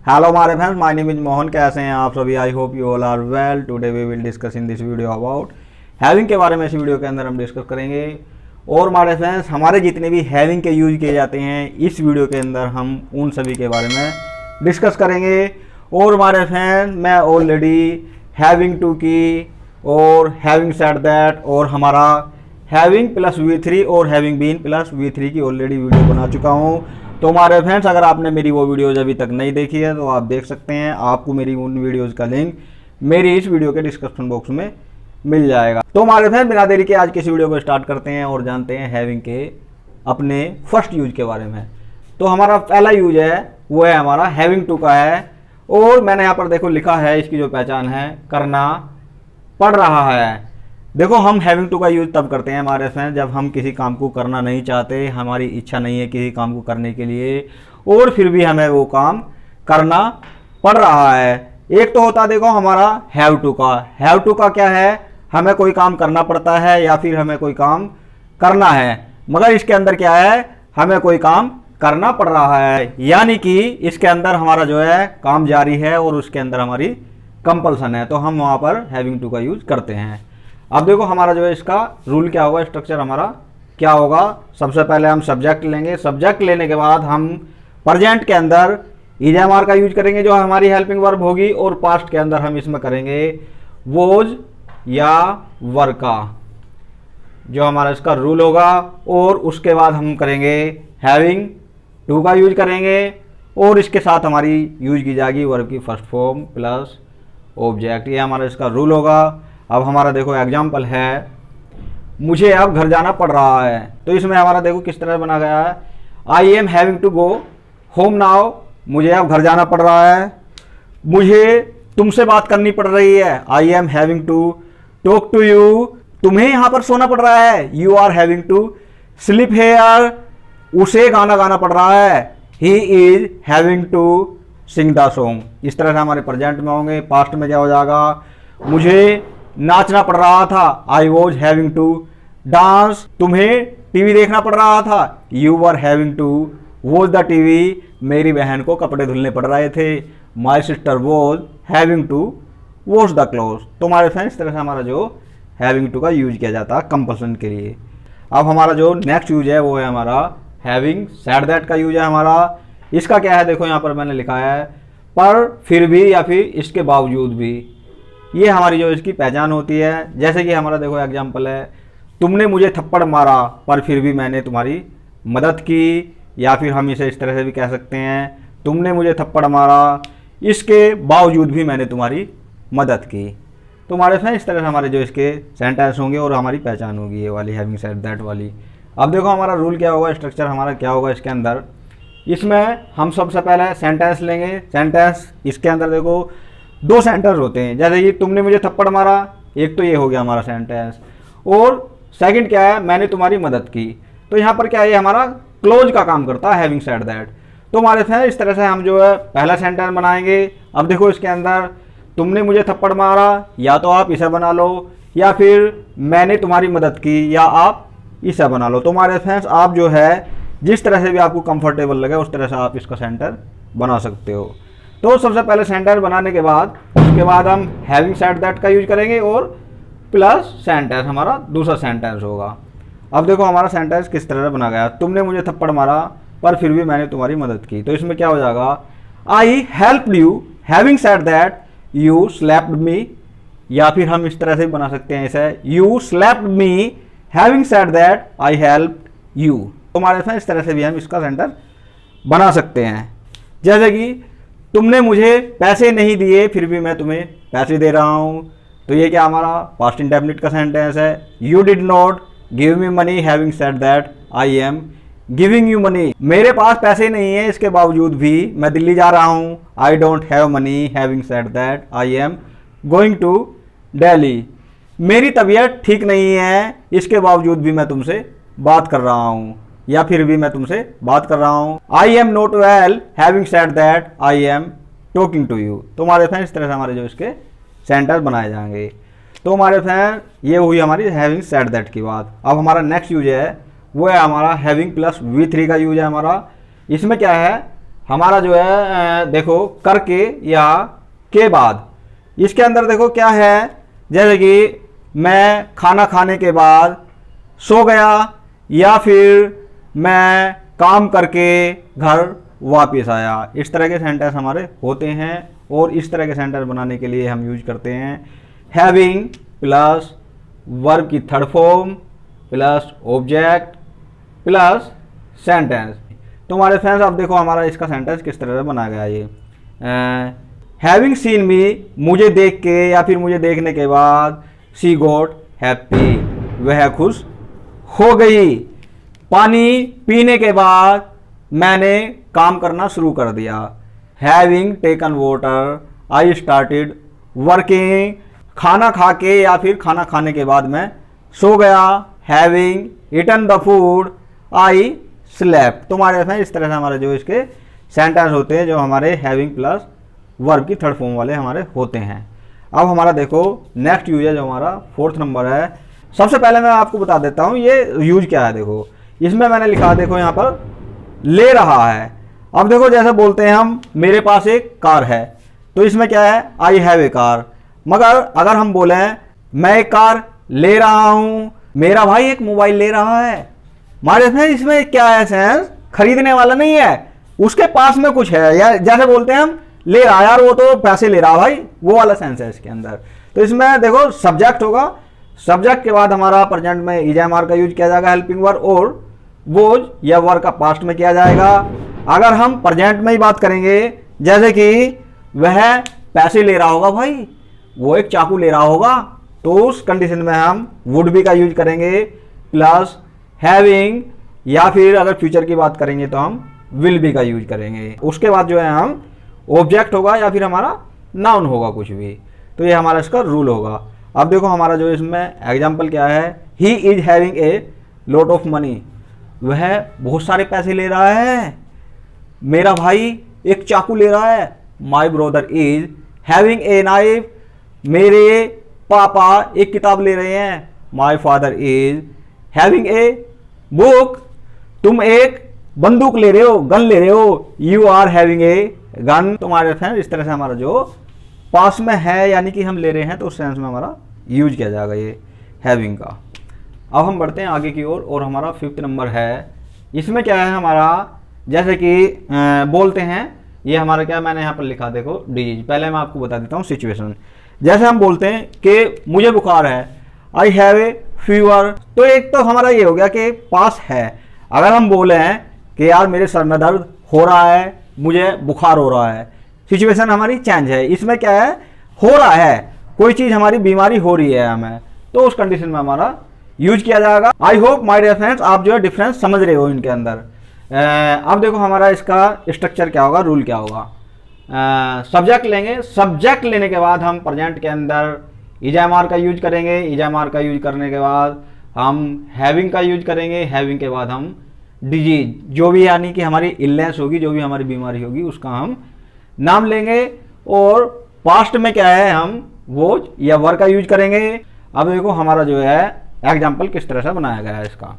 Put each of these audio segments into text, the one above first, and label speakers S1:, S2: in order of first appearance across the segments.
S1: Hello my friends, my name is Mohan. कैसे हैं आप सभी? I hope you all are well. Today we will discuss in this video about having के बारे में। इस वीडियो के अंदर हम डिस्कस करेंगे। और माय फ्रेंड्स, हमारे जितने भी हैविंग के यूज किए जाते हैं इस वीडियो के अंदर हम उन सभी के बारे में डिस्कस करेंगे। और माय फ्रेंड्स, मैं ऑलरेडी हैविंग टू की और हैविंग सेड दैट और हमारा हैविंग प्लस V3 और हैविंग बीन प्लस V3 की ऑलरेडी वीडियो बना चुका हूँ। तो हमारे फ्रेंड्स, अगर आपने मेरी वो वीडियोज़ अभी तक नहीं देखी है तो आप देख सकते हैं। आपको मेरी उन वीडियोज़ का लिंक मेरी इस वीडियो के डिस्क्रिप्शन बॉक्स में मिल जाएगा। तो हमारे फ्रेंड्स, बिना देरी के आज की इस वीडियो को स्टार्ट करते हैं और जानते हैं हैविंग के अपने फर्स्ट यूज के बारे में। तो हमारा पहला यूज है वो है हमारा हैविंग टू का है। और मैंने यहाँ पर देखो लिखा है, इसकी जो पहचान है करना पड़ रहा है। देखो, हम हैविंग टू का यूज़ तब करते हैं हमारे फ्रेंड्स जब हम किसी काम को करना नहीं चाहते, हमारी इच्छा नहीं है किसी काम को करने के लिए, और फिर भी हमें वो काम करना पड़ रहा है। एक तो होता देखो हमारा हैव टू का। हैव टू का क्या है? हमें कोई काम करना पड़ता है या फिर हमें कोई काम करना है, मगर इसके अंदर क्या है? हमें कोई काम करना पड़ रहा है, यानी कि इसके अंदर हमारा जो है काम जारी है और उसके अंदर हमारी कंपल्सन है। तो हम वहाँ पर हैविंग टू का यूज करते हैं। अब देखो हमारा जो है इसका रूल क्या होगा, स्ट्रक्चर हमारा क्या होगा। सबसे पहले हम सब्जेक्ट लेंगे। सब्जेक्ट लेने के बाद हम प्रेजेंट के अंदर ईएमआर का यूज करेंगे जो हमारी हेल्पिंग वर्ब होगी, और पास्ट के अंदर हम इसमें करेंगे वोज या वर का, जो हमारा इसका रूल होगा। और उसके बाद हम करेंगे हैविंग टू का यूज करेंगे, और इसके साथ हमारी यूज की जाएगी वर्ब की फर्स्ट फॉर्म प्लस ऑब्जेक्ट। ये हमारा इसका रूल होगा। अब हमारा देखो एग्जाम्पल है, मुझे अब घर जाना पड़ रहा है। तो इसमें हमारा देखो किस तरह बना गया है, I am having to go home now. मुझे अब घर जाना पड़ रहा है। मुझे तुमसे बात करनी पड़ रही है, I am having to talk to you. तुम्हें यहाँ पर सोना पड़ रहा है, you are having to sleep here. उसे गाना गाना पड़ रहा है, he is having to sing the song. इस तरह से हमारे प्रेजेंट में होंगे। पास्ट में क्या हो जाएगा, मुझे नाचना पड़ रहा था, I was having to dance. तुम्हें टीवी देखना पड़ रहा था, you were having to watch the TV. मेरी बहन को कपड़े धुलने पड़ रहे थे, my sister was having to wash the cloth. तो हमारे फ्रेंड्स, इस तरह से हमारा जो हैविंग टू का यूज किया जाता है कंपल्सन के लिए। अब हमारा जो नेक्स्ट यूज है वो है हमारा हैविंग सैड दैट का यूज है हमारा। इसका क्या है, देखो यहाँ पर मैंने लिखा है पर फिर भी या फिर इसके बावजूद भी। ये हमारी जो इसकी पहचान होती है। जैसे कि हमारा देखो एग्जाम्पल है, तुमने मुझे थप्पड़ मारा पर फिर भी मैंने तुम्हारी मदद की। या फिर हम इसे इस तरह से भी कह सकते हैं, तुमने मुझे थप्पड़ मारा इसके बावजूद भी मैंने तुम्हारी मदद की। तो हमारे साथ इस तरह से हमारे जो इसके सेंटेंस होंगे और हमारी पहचान होगी ये वाली हैविंग सेड दैट वाली। अब देखो हमारा रूल क्या होगा, स्ट्रक्चर हमारा क्या होगा इसके अंदर। इसमें हम सबसे पहले सेंटेंस लेंगे। सेंटेंस इसके अंदर देखो दो सेंटेंस होते हैं। जैसे कि तुमने मुझे थप्पड़ मारा, एक तो ये हो गया हमारा सेंटेंस, और सेकंड क्या है, मैंने तुम्हारी मदद की। तो यहाँ पर क्या है, ये हमारा क्लोज का काम करता है हैविंग सेड दैट। तो हमारे से इस तरह से हम जो है पहला सेंटेंस बनाएंगे। अब देखो इसके अंदर तुमने मुझे थप्पड़ मारा, या तो आप इसे बना लो, या फिर मैंने तुम्हारी मदद की, या आप इसे बना लो। तो हमारे फ्रेंड्स, आप जो है जिस तरह से भी आपको कंफर्टेबल लगे उस तरह से आप इसका सेंटेंस बना सकते हो। तो सबसे पहले सेंटेंस बनाने के बाद उसके बाद हम हैविंग सेड दैट का यूज करेंगे और प्लस सेंटेंस हमारा दूसरा सेंटेंस होगा। अब देखो हमारा सेंटेंस किस तरह से बना गया, तुमने मुझे थप्पड़ मारा पर फिर भी मैंने तुम्हारी मदद की। तो इसमें क्या हो जाएगा, आई helped you having said that you slapped मी। या फिर हम इस तरह से बना सकते हैं इसे, you slapped me having said that I helped you. तो हमारे साथ इस तरह से भी हम इसका सेंटेंस बना सकते हैं। जैसे कि तुमने मुझे पैसे नहीं दिए फिर भी मैं तुम्हें पैसे दे रहा हूँ। तो ये क्या हमारा पास्ट इंडेफिनिट का सेंटेंस है। You did not give me money having said that I am giving you money. मेरे पास पैसे नहीं है इसके बावजूद भी मैं दिल्ली जा रहा हूँ। I don't have money having said that I am going to Delhi. मेरी तबीयत ठीक नहीं है इसके बावजूद भी मैं तुमसे बात कर रहा हूँ, या फिर भी मैं तुमसे बात कर रहा हूँ। I am not well having said that I am talking to you. तो हमारे फ्रेंड इस तरह से हमारे जो इसके सेंटेंस बनाए जाएंगे। तो हमारे फ्रेंड ये हुई हमारी हैविंग सेड दैट की बात। अब हमारा नेक्स्ट यूज है वो है हमारा हैविंग प्लस V3 का यूज है हमारा। इसमें क्या है, हमारा जो है देखो करके या के बाद, इसके अंदर देखो क्या है, जैसे कि मैं खाना खाने के बाद सो गया, या फिर मैं काम करके घर वापस आया। इस तरह के सेंटेंस हमारे होते हैं और इस तरह के सेंटेंस बनाने के लिए हम यूज करते हैं हैविंग प्लस वर्ब की third form plus object plus sentence. तो हमारे फ्रेंड्स अब देखो हमारा इसका सेंटेंस किस तरह से बनाया गया है। ये हैविंग सीन मी, मुझे देख के या फिर मुझे देखने के बाद, सी गॉट हैप्पी, वह खुश हो गई। पानी पीने के बाद मैंने काम करना शुरू कर दिया। Having taken water I started working, खाना खा के या फिर खाना खाने के बाद मैं सो गया। Having eaten the food I slept. तो हमारे इसमें इस तरह से हमारे जो इसके सेंटेंस होते हैं जो हमारे हैविंग प्लस वर्ब की थर्ड फॉर्म वाले हमारे होते हैं। अब हमारा देखो नेक्स्ट यूज है जो हमारा फोर्थ नंबर है। सबसे पहले मैं आपको बता देता हूँ ये यूज क्या है। देखो इसमें मैंने लिखा, देखो यहाँ पर ले रहा है। अब देखो जैसे बोलते हैं हम मेरे पास एक कार है, तो इसमें क्या है, आई हैव ए कार। मगर अगर हम बोले मैं एक कार ले रहा हूं, मेरा भाई एक मोबाइल ले रहा है, हमारे इसमें क्या है सेंस, खरीदने वाला नहीं है, उसके पास में कुछ है, या जैसे बोलते हैं हम ले रहा यार वो तो पैसे ले रहा भाई, वो वाला सेंस है इसके अंदर। तो इसमें देखो सब्जेक्ट होगा, सब्जेक्ट के बाद हमारा प्रेजेंट में इज एम आर का यूज किया जाएगा हेल्पिंग वर्ब, और वोज या वर्ब का पास्ट में किया जाएगा। अगर हम प्रेजेंट में ही बात करेंगे, जैसे कि वह पैसे ले रहा होगा भाई, वो एक चाकू ले रहा होगा, तो उस कंडीशन में हम वुड बी का यूज करेंगे प्लस हैविंग, या फिर अगर फ्यूचर की बात करेंगे तो हम विल बी का यूज करेंगे। उसके बाद जो है हम ऑब्जेक्ट होगा या फिर हमारा नाउन होगा कुछ भी। तो ये हमारा इसका रूल होगा। अब देखो हमारा जो इसमें एग्जाम्पल क्या है, he is having a lot of money, वह बहुत सारे पैसे ले रहा है। मेरा भाई एक चाकू ले रहा है, my brother is having a knife, मेरे पापा एक किताब ले रहे हैं, my father is having a book, तुम एक बंदूक ले रहे हो, गन ले रहे हो, you are having a gun. तुम्हारे फ्रेंड इस तरह से हमारा जो पास में है यानी कि हम ले रहे हैं तो उस सेंस में हमारा यूज किया जाएगा ये हैविंग का। अब हम बढ़ते हैं आगे की ओर और हमारा फिफ्थ नंबर है। इसमें क्या है हमारा, जैसे कि बोलते हैं, ये हमारा क्या मैंने यहाँ पर लिखा देखो डिजीज। पहले मैं आपको बता देता हूँ सिचुएशन। जैसे हम बोलते हैं कि मुझे बुखार है, आई हैव ए फीवर, तो एक तो हमारा ये हो गया कि पास है। अगर हम बोले हैं कि यार मेरे सर में दर्द हो रहा है, मुझे बुखार हो रहा है, सिचुएशन हमारी चेंज है। इसमें क्या है, हो रहा है, कोई चीज़ हमारी बीमारी हो रही है हमें, तो उस कंडीशन में हमारा यूज किया जाएगा। I hope my dear friends आप जो है डिफरेंस समझ रहे हो इनके अंदर। अब देखो हमारा इसका स्ट्रक्चर क्या होगा, रूल क्या होगा। सब्जेक्ट लेंगे, सब्जेक्ट लेने के बाद हम प्रेजेंट के अंदर इज एम आर का यूज करेंगे, इज एम आर का यूज करने के बाद हम हैविंग का यूज करेंगे, हैविंग के बाद हम डिजीज, जो भी यानी कि हमारी इलनेस होगी, जो भी हमारी बीमारी होगी उसका हम नाम लेंगे, और पास्ट में क्या है हम वो या वर का यूज करेंगे। अब देखो हमारा जो है एग्जाम्पल किस तरह से बनाया गया है इसका।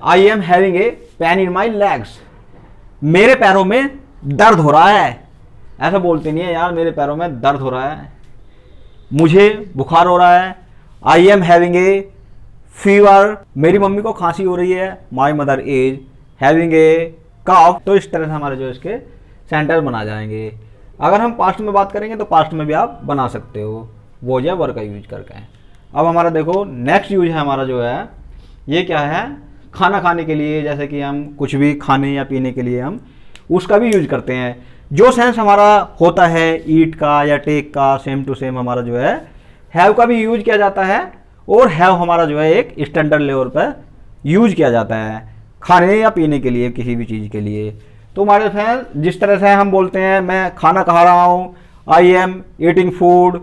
S1: आई am having A pain in my legs, मेरे पैरों में दर्द हो रहा है। ऐसा बोलते नहीं है यार मेरे पैरों में दर्द हो रहा है, मुझे बुखार हो रहा है। I am having a fever, मेरी मम्मी को खांसी हो रही है, my mother is having a cough. तो इस तरह से हमारे जो इसके सेंटेंस बना जाएंगे। अगर हम पास्ट में बात करेंगे तो पास्ट में भी आप बना सकते हो, वो जो है वर्ब का यूज करके। अब हमारा देखो नेक्स्ट यूज है हमारा जो है, ये क्या है, खाना खाने के लिए, जैसे कि हम कुछ भी खाने या पीने के लिए हम उसका भी यूज करते हैं। जो सेंस हमारा होता है ईट का या टेक का, सेम टू सेम हमारा जो है हैव का भी यूज किया जाता है, और हैव हमारा जो है एक स्टैंडर्ड लेवल पर यूज किया जाता है खाने या पीने के लिए, किसी भी चीज़ के लिए। तो हमारे फ्रेंड जिस तरह से हम बोलते हैं मैं खाना खा रहा हूँ, आई एम ईटिंग फूड,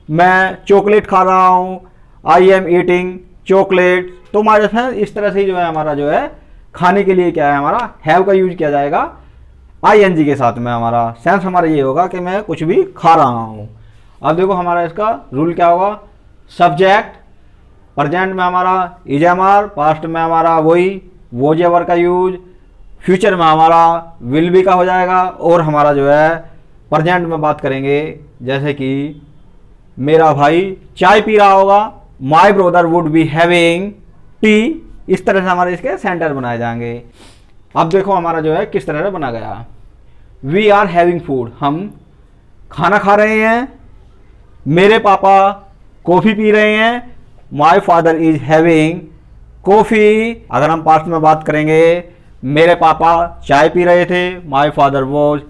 S1: मैं चॉकलेट खा रहा हूँ, आई एम ईटिंग चॉकलेट। तो हमारे फ्रेंड इस तरह से जो है हमारा जो है खाने के लिए क्या है हमारा हैव का यूज किया जाएगा आईएनजी के साथ में। हमारा सेंस हमारा ये होगा कि मैं कुछ भी खा रहा हूँ। अब देखो हमारा इसका रूल क्या होगा, सब्जेक्ट, प्रेजेंट में हमारा इज एम आर, पास्ट में हमारा वही वो जेवर का यूज, फ्यूचर में हमारा विल बी का हो जाएगा। और हमारा जो है प्रेजेंट में बात करेंगे, जैसे कि मेरा भाई चाय पी रहा होगा, my brother would be having T. इस तरह से हमारे इसके सेंटेंस बनाए जाएंगे। अब देखो हमारा जो है किस तरह से बना गया। वी आर हैविंग फूड, हम खाना खा रहे हैं। मेरे पापा कॉफ़ी पी रहे हैं, my father is having coffee. अगर हम पास्ट में बात करेंगे, मेरे पापा चाय पी रहे थे, my father was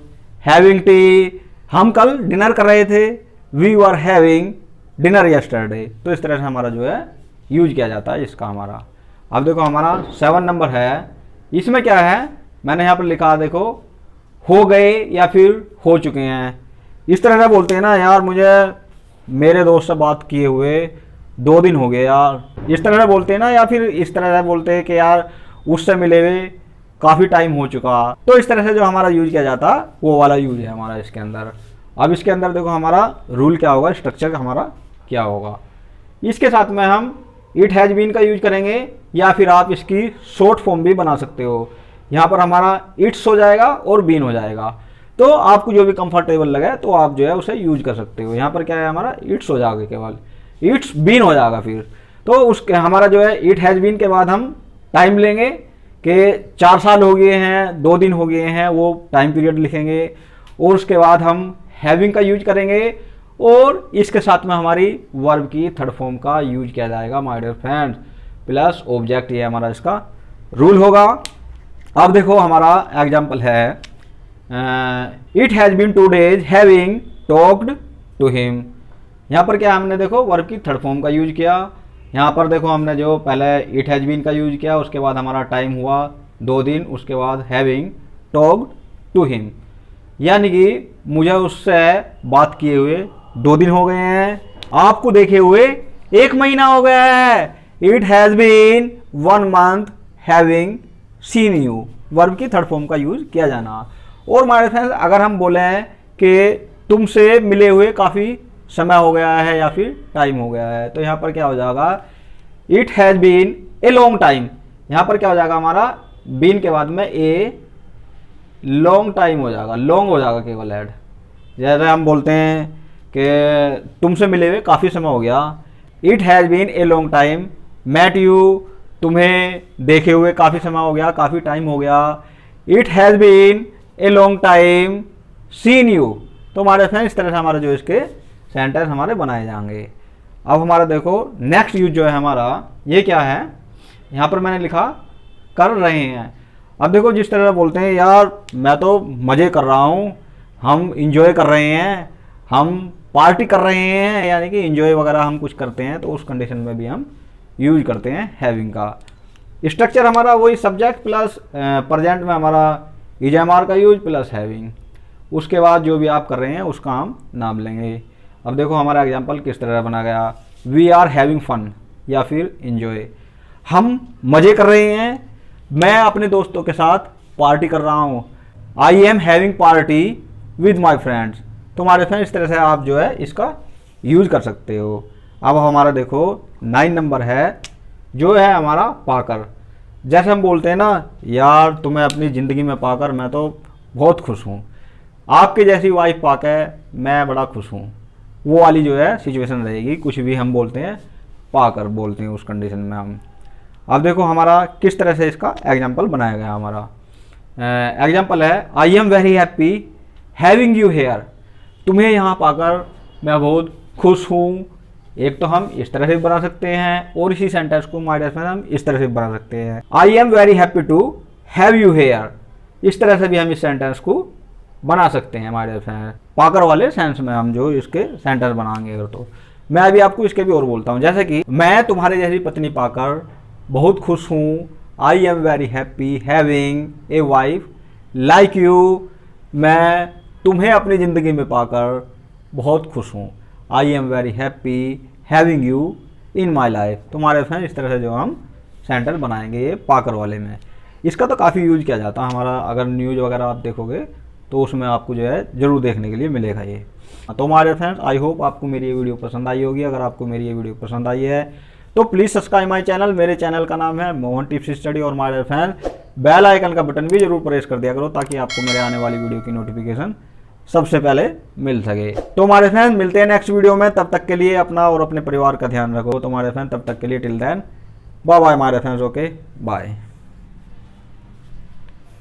S1: having tea. हम कल डिनर कर रहे थे, we were having dinner yesterday. तो इस तरह से हमारा जो है यूज किया जाता है इसका हमारा। अब देखो हमारा 7 नंबर है, इसमें क्या है मैंने यहाँ पर लिखा, देखो हो गए या फिर हो चुके हैं। इस तरह से बोलते हैं ना, यार मुझे मेरे दोस्त से बात किए हुए 2 दिन हो गए यार, इस तरह से बोलते हैं ना। या फिर इस तरह से बोलते हैं कि यार उससे मिले हुए काफ़ी टाइम हो चुका। तो इस तरह से जो हमारा यूज किया जाता वो वाला यूज है हमारा इसके अंदर। अब इसके अंदर देखो हमारा रूल क्या होगा, स्ट्रक्चर हमारा क्या होगा। इसके साथ में हम इट हैज़ बीन का यूज करेंगे, या फिर आप इसकी शॉर्ट फॉर्म भी बना सकते हो। यहाँ पर हमारा इट्स हो जाएगा और बीन हो जाएगा। तो आपको जो भी कंफर्टेबल लगे तो आप जो है उसे यूज कर सकते हो। यहाँ पर क्या है हमारा इट्स हो जाएगा, केवल इट्स बीन हो जाएगा। फिर तो उसके हमारा जो है इट हैज़ बीन के बाद हम टाइम लेंगे कि 4 साल हो गए हैं, 2 दिन हो गए हैं, वो टाइम पीरियड लिखेंगे। और उसके बाद हम हैविंग का यूज करेंगे, और इसके साथ में हमारी वर्ब की थर्ड फॉर्म का यूज किया जाएगा my dear friends, plus object. ये हमारा इसका रूल होगा। अब देखो हमारा एग्जाम्पल है, it has been 2 days having talked to him. यहाँ पर क्या हमने देखो वर्ब की थर्ड फॉर्म का यूज किया। यहाँ पर देखो हमने जो पहले इट हैज़ बीन का यूज किया, उसके बाद हमारा टाइम हुआ 2 दिन, उसके बाद हैविंग टॉक्ड टू हिम, यानी कि मुझे उससे बात किए हुए 2 दिन हो गए हैं, आपको देखे हुए 1 महीना हो गया है। It has been 1 month having seen you, verb की थर्ड फॉर्म का यूज किया जाना। और हमारे फ्रेंड्स अगर हम बोलें कि तुमसे मिले हुए काफ़ी समय हो गया है या फिर टाइम हो गया है, तो यहाँ पर क्या हो जाएगा, it has been a long time. यहाँ पर क्या हो जाएगा हमारा बीन के बाद में ए लॉन्ग टाइम हो जाएगा, लॉन्ग हो जाएगा केवल ऐड। जैसे हम बोलते हैं कि तुमसे मिले हुए काफ़ी समय हो गया, it has been a long time met you, तुम्हें देखे हुए काफ़ी समय हो गया, काफ़ी टाइम हो गया। It has been a long time seen you. तो हमारे फ्रेंड इस तरह से हमारे जो इसके सेंटेंस हमारे बनाए जाएंगे। अब हमारा देखो नेक्स्ट यूज जो है हमारा, ये क्या है, यहाँ पर मैंने लिखा कर रहे हैं। अब देखो जिस तरह से बोलते हैं, यार मैं तो मज़े कर रहा हूँ, हम इंजॉय कर रहे हैं, हम पार्टी कर रहे हैं, यानी कि इंजॉय वगैरह हम कुछ करते हैं, तो उस कंडीशन में भी हम यूज करते हैं हैविंग का। स्ट्रक्चर हमारा वही सब्जेक्ट प्लस प्रेजेंट में हमारा इज एम आर का यूज प्लस हैविंग। उसके बाद जो भी आप कर रहे हैं उसका हम नाम लेंगे। अब देखो हमारा एग्जांपल किस तरह बना गया, वी आर हैविंग फन या फिर इंजॉय, हम मज़े कर रहे हैं, मैं अपने दोस्तों के साथ पार्टी कर रहा हूँ। I am having party with my friends. तो हमारे फ्रेंड्स इस तरह से आप जो है इसका यूज कर सकते हो। अब हमारा देखो 9 नंबर है, जो है हमारा पाकर। जैसे हम बोलते हैं ना, यार तुम्हें अपनी ज़िंदगी में पाकर मैं तो बहुत खुश हूँ, आपकी जैसी वाइफ पाकर मैं बड़ा खुश हूँ, वो वाली जो है सिचुएशन रहेगी। कुछ भी हम बोलते हैं पाकर बोलते हैं उस कंडीशन में हम। अब देखो हमारा किस तरह से इसका एग्जाम्पल बनाया गया। हमारा एग्जाम्पल है, I am very happy having you here. तुम्हें यहाँ पाकर मैं बहुत खुश हूँ। एक तो हम इस तरह से बना सकते हैं, और इसी सेंटेंस को माय डियर फ्रेंड हम इस तरह से बना सकते हैं, I am very happy to have you here. इस तरह से भी हम इस सेंटेंस को बना सकते हैं माय डियर फ्रेंड। पाकर वाले सेंस में हम जो इसके सेंटेंस बनाएंगे अगर, तो मैं अभी आपको इसके भी और बोलता हूँ। जैसे कि मैं तुम्हारे जैसी पत्नी पाकर बहुत खुश हूँ, I am very happy having a wife like you. मैं तुम्हें अपनी ज़िंदगी में पाकर बहुत खुश हूँ, I am very happy having you in my life. तुम्हारे फ्रेंड इस तरह से जो हम सेंटेंस बनाएंगे ये पाकर वाले में। इसका तो काफ़ी यूज किया जाता है हमारा, अगर न्यूज़ वगैरह आप देखोगे तो उसमें आपको जो है ज़रूर देखने के लिए मिलेगा ये। तो हमारे फ्रेंड्स आई होप आपको मेरी ये वीडियो पसंद आई होगी। अगर आपको मेरी ये वीडियो पसंद आई है तो प्लीज़ सब्सक्राइब माई चैनल। मेरे चैनल का नाम है मोहन टिप्स स्टडी। और हमारे फ्रेंड्स बेल आइकन का बटन भी जरूर प्रेस कर दिया करो ताकि आपको मेरे आने वाली वीडियो की नोटिफिकेशन सबसे पहले मिल सके। तो हमारे फ्रेंड्स मिलते हैं नेक्स्ट वीडियो में, तब तक के लिए अपना और अपने परिवार का ध्यान रखो। तो हमारे फ्रेंड्स तब तक के लिए टिल देन बाय बाय हमारे फ्रेंड्स, ओके बाय।